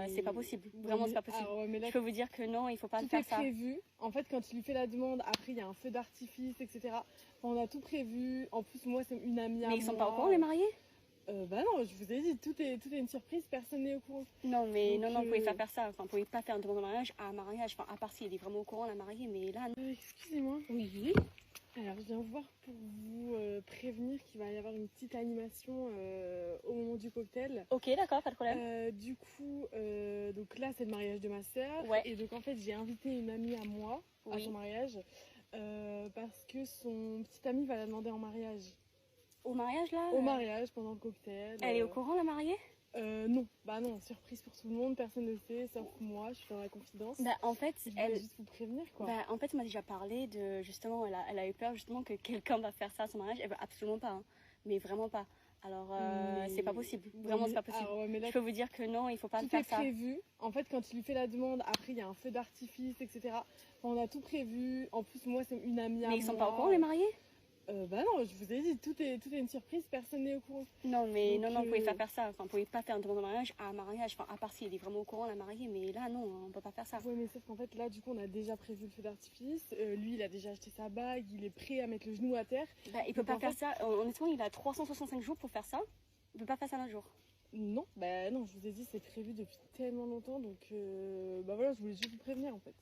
C'est pas possible. Vraiment, c'est pas possible. Alors, mais là, Je peux vous dire que non, il faut pas tout faire est ça. prévu. En fait, quand tu lui fais la demande, après, il y a un feu d'artifice, etc. On a tout prévu. En plus, moi, c'est une amie à moi. Mais ils sont pas au courant, les mariés? Bah non, je vous ai dit, tout est une surprise, personne n'est au courant. Non, mais Donc, non, vous pouvez pas faire ça. Enfin, vous pouvez pas faire une demande de mariage à un mariage. Enfin, à part si elle est vraiment au courant, la mariée. Mais là, non. Excusez-moi. Oui. Alors, je viens vous voir pour vous prévenir qu'il va y avoir une petite animation au moment du cocktail. Ok, d'accord, pas de problème. Du coup, donc là, c'est le mariage de ma sœur. Ouais. Et donc, en fait, j'ai invité une amie à moi à Oui. son mariage parce que son petit ami va la demander en mariage. Au mariage, là? Au mariage, pendant le cocktail. Elle est au courant, la mariée? Non, bah non, surprise pour tout le monde, personne ne le sait, sauf moi, je suis dans la confidence. Bah, en fait, Je voulais juste vous prévenir, quoi. Bah, en fait, on m'a déjà parlé de, justement, elle a eu peur, justement, que quelqu'un va faire ça à son mariage. Elle veut absolument pas, hein. Mais vraiment pas. Alors, c'est pas possible. Vraiment, c'est pas possible. Alors, mais là, Je peux vous dire que non, il faut pas tout faire est ça. prévu. En fait, quand tu lui fais la demande, après, il y a un feu d'artifice, etc. On a tout prévu. En plus, moi, c'est une amie à moi. Mais ils sont pas au courant, les mariés? Bah non, je vous ai dit, tout est une surprise, personne n'est au courant. Non, mais Donc, non, vous pouvez pas faire ça. Enfin, vous pouvez pas faire une demande de mariage à un mariage. Enfin, à part si elle est vraiment au courant, la mariée. Mais là, non, on peut pas faire ça. Ouais, mais sauf qu'en fait, là, du coup, on a déjà prévu le feu d'artifice. Lui, il a déjà acheté sa bague, il est prêt à mettre le genou à terre. Bah, il peut Donc, pas en faire fait- ça. Honnêtement, il a 365 jours pour faire ça. Il peut pas faire ça d'un jour. Non, bah non, je vous ai dit, c'est prévu depuis tellement longtemps. Donc, bah voilà, je voulais juste vous prévenir, en fait.